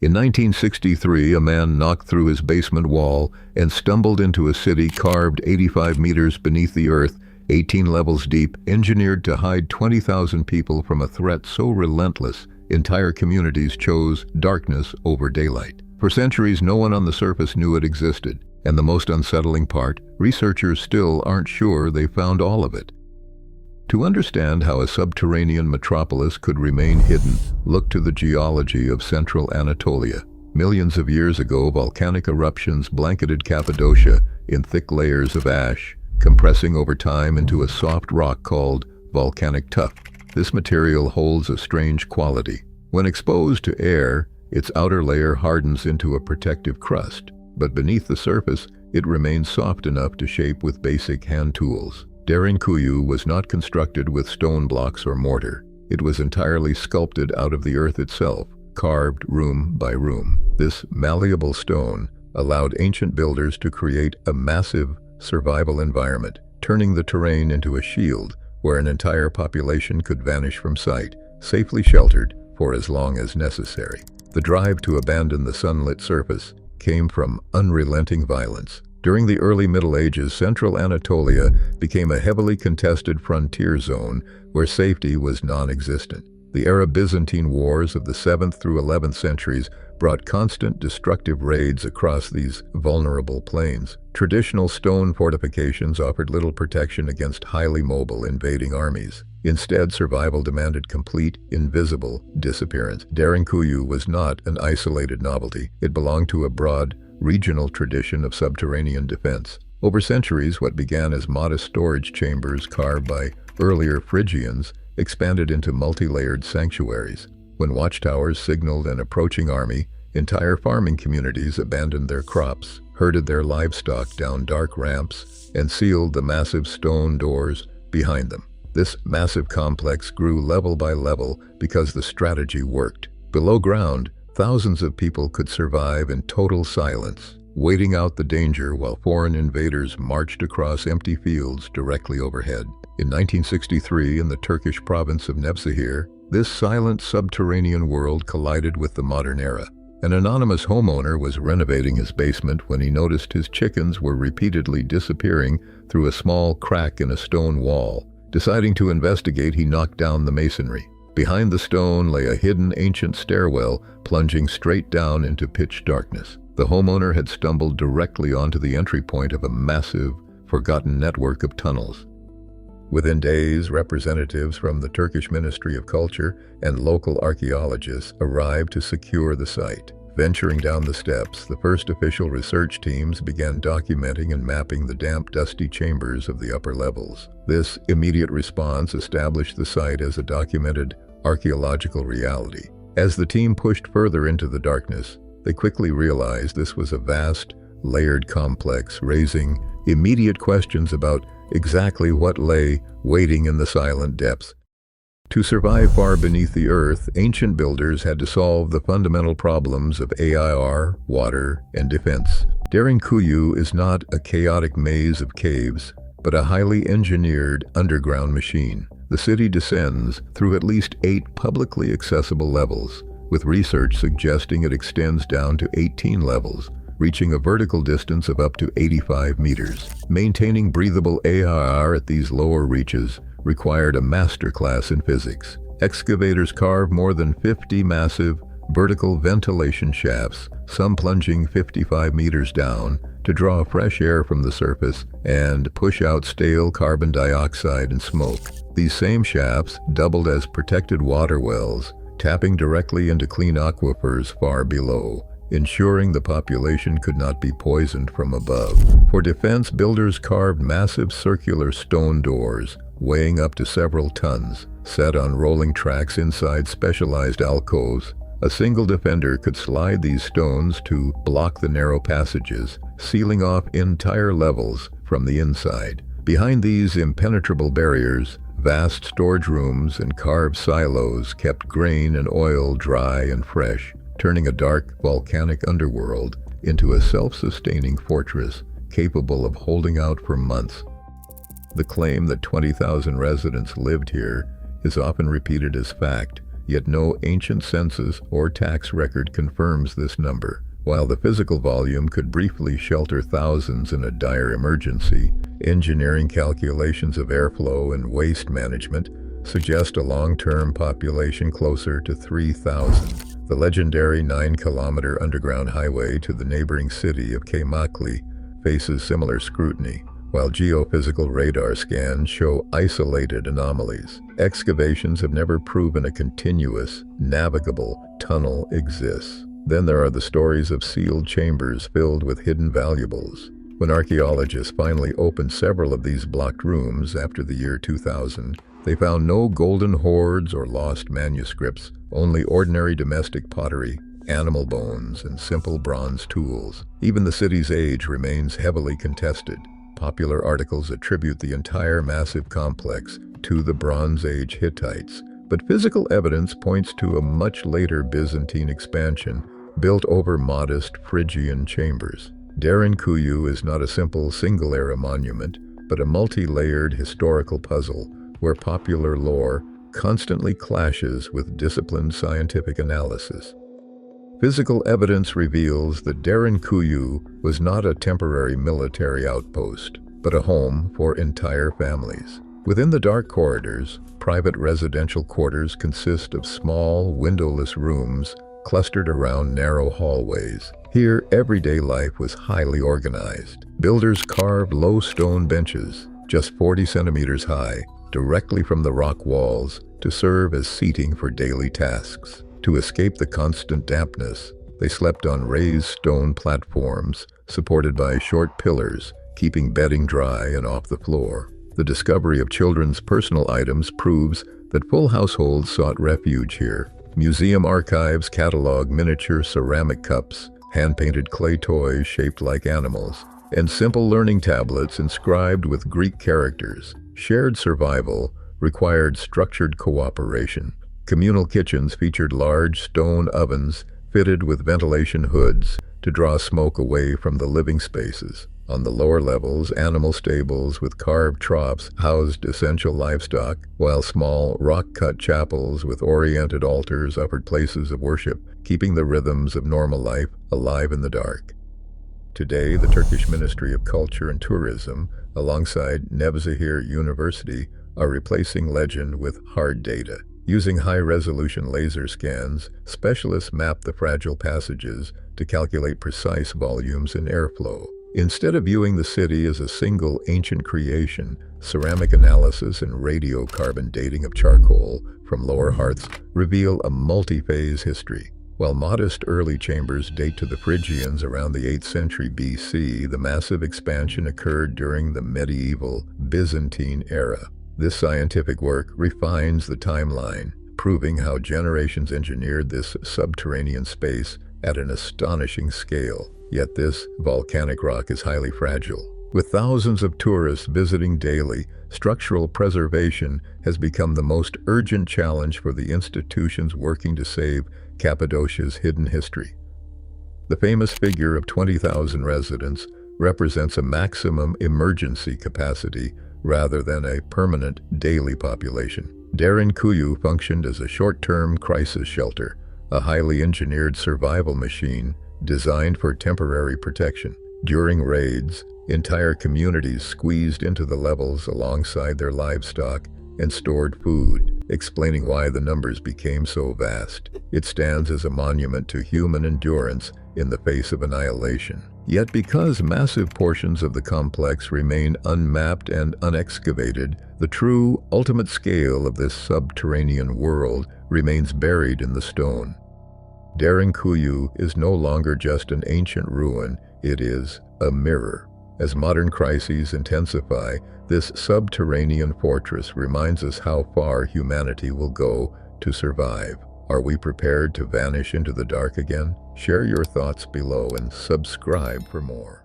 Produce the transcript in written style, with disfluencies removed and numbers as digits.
In 1963, a man knocked through his basement wall and stumbled into a city carved 85 meters beneath the earth, 18 levels deep, engineered to hide 20,000 people from a threat so relentless, entire communities chose darkness over daylight. For centuries, no one on the surface knew it existed, and the most unsettling part, researchers still aren't sure they found all of it. To understand how a subterranean metropolis could remain hidden, look to the geology of central Anatolia. Millions of years ago, volcanic eruptions blanketed Cappadocia in thick layers of ash, compressing over time into a soft rock called volcanic tuff. This material holds a strange quality. When exposed to air, its outer layer hardens into a protective crust, but beneath the surface, it remains soft enough to shape with basic hand tools. Derinkuyu was not constructed with stone blocks or mortar. It was entirely sculpted out of the earth itself, carved room by room. This malleable stone allowed ancient builders to create a massive survival environment, turning the terrain into a shield where an entire population could vanish from sight, safely sheltered for as long as necessary. The drive to abandon the sunlit surface came from unrelenting violence. During the early Middle Ages, central Anatolia became a heavily contested frontier zone where safety was non-existent. The Arab-Byzantine wars of the 7th through 11th centuries brought constant destructive raids across these vulnerable plains. Traditional stone fortifications offered little protection against highly mobile invading armies. Instead, survival demanded complete, invisible disappearance. Derinkuyu was not an isolated novelty. It belonged to a broad, regional tradition of subterranean defense. Over centuries, what began as modest storage chambers carved by earlier Phrygians expanded into multi-layered sanctuaries. When watchtowers signaled an approaching army, entire farming communities abandoned their crops, herded their livestock down dark ramps, and sealed the massive stone doors behind them. This massive complex grew level by level because the strategy worked. Below ground, thousands of people could survive in total silence, waiting out the danger while foreign invaders marched across empty fields directly overhead. In 1963, in the Turkish province of Nevşehir, this silent subterranean world collided with the modern era. An anonymous homeowner was renovating his basement when he noticed his chickens were repeatedly disappearing through a small crack in a stone wall. Deciding to investigate, he knocked down the masonry. Behind the stone lay a hidden ancient stairwell plunging straight down into pitch darkness. The homeowner had stumbled directly onto the entry point of a massive, forgotten network of tunnels. Within days, representatives from the Turkish Ministry of Culture and local archaeologists arrived to secure the site. Venturing down the steps, the first official research teams began documenting and mapping the damp, dusty chambers of the upper levels. This immediate response established the site as a documented archaeological reality. As the team pushed further into the darkness, they quickly realized this was a vast, layered complex, raising immediate questions about exactly what lay waiting in the silent depths. To survive far beneath the earth, ancient builders had to solve the fundamental problems of air, water, and defense. Derinkuyu is not a chaotic maze of caves, but a highly engineered underground machine. The city descends through at least 8 publicly accessible levels, with research suggesting it extends down to 18 levels, reaching a vertical distance of up to 85 meters. Maintaining breathable air at these lower reaches required a masterclass in physics. Excavators carved more than 50 massive vertical ventilation shafts, some plunging 55 meters down, to draw fresh air from the surface and push out stale carbon dioxide and smoke. These same shafts doubled as protected water wells, tapping directly into clean aquifers far below, ensuring the population could not be poisoned from above. For defense, builders carved massive circular stone doors, weighing up to several tons, set on rolling tracks inside specialized alcoves. A single defender could slide these stones to block the narrow passages, sealing off entire levels from the inside. Behind these impenetrable barriers, vast storage rooms and carved silos kept grain and oil dry and fresh, turning a dark, volcanic underworld into a self-sustaining fortress capable of holding out for months. The claim that 20,000 residents lived here is often repeated as fact, yet no ancient census or tax record confirms this number. While the physical volume could briefly shelter thousands in a dire emergency, engineering calculations of airflow and waste management suggest a long-term population closer to 3,000. The legendary 9-kilometer underground highway to the neighboring city of Kaymakli faces similar scrutiny, while geophysical radar scans show isolated anomalies. Excavations have never proven a continuous, navigable tunnel exists. Then there are the stories of sealed chambers filled with hidden valuables. When archaeologists finally opened several of these blocked rooms after the year 2000, they found no golden hoards or lost manuscripts, only ordinary domestic pottery, animal bones, and simple bronze tools. Even the city's age remains heavily contested. Popular articles attribute the entire massive complex to the Bronze Age Hittites, but physical evidence points to a much later Byzantine expansion built over modest Phrygian chambers. Derinkuyu is not a simple single-era monument, but a multi-layered historical puzzle where popular lore constantly clashes with disciplined scientific analysis. Physical evidence reveals that Derinkuyu was not a temporary military outpost, but a home for entire families. Within the dark corridors, private residential quarters consist of small, windowless rooms clustered around narrow hallways. Here, everyday life was highly organized. Builders carved low stone benches, just 40 centimeters high, directly from the rock walls to serve as seating for daily tasks. To escape the constant dampness, they slept on raised stone platforms supported by short pillars, keeping bedding dry and off the floor. The discovery of children's personal items proves that full households sought refuge here. Museum archives catalog miniature ceramic cups, hand-painted clay toys shaped like animals, and simple learning tablets inscribed with Greek characters. Shared survival required structured cooperation. Communal kitchens featured large stone ovens fitted with ventilation hoods to draw smoke away from the living spaces. On the lower levels, animal stables with carved troughs housed essential livestock, while small, rock-cut chapels with oriented altars offered places of worship, keeping the rhythms of normal life alive in the dark. Today, the Turkish Ministry of Culture and Tourism, alongside Nevzahir University, are replacing legend with hard data. Using high-resolution laser scans, specialists map the fragile passages to calculate precise volumes and airflow. Instead of viewing the city as a single ancient creation, ceramic analysis and radiocarbon dating of charcoal from lower hearths reveal a multi-phase history. While modest early chambers date to the Phrygians around the 8th century BC, the massive expansion occurred during the medieval Byzantine era. This scientific work refines the timeline, proving how generations engineered this subterranean space at an astonishing scale. Yet this volcanic rock is highly fragile. With thousands of tourists visiting daily, structural preservation has become the most urgent challenge for the institutions working to save Cappadocia's hidden history. The famous figure of 20,000 residents represents a maximum emergency capacity rather than a permanent daily population. Derinkuyu functioned as a short-term crisis shelter, a highly engineered survival machine designed for temporary protection. During raids, entire communities squeezed into the levels alongside their livestock and stored food, explaining why the numbers became so vast. It stands as a monument to human endurance in the face of annihilation. Yet because massive portions of the complex remain unmapped and unexcavated, the true, ultimate scale of this subterranean world remains buried in the stone. Derinkuyu is no longer just an ancient ruin, it is a mirror. As modern crises intensify, this subterranean fortress reminds us how far humanity will go to survive. Are we prepared to vanish into the dark again? Share your thoughts below and subscribe for more.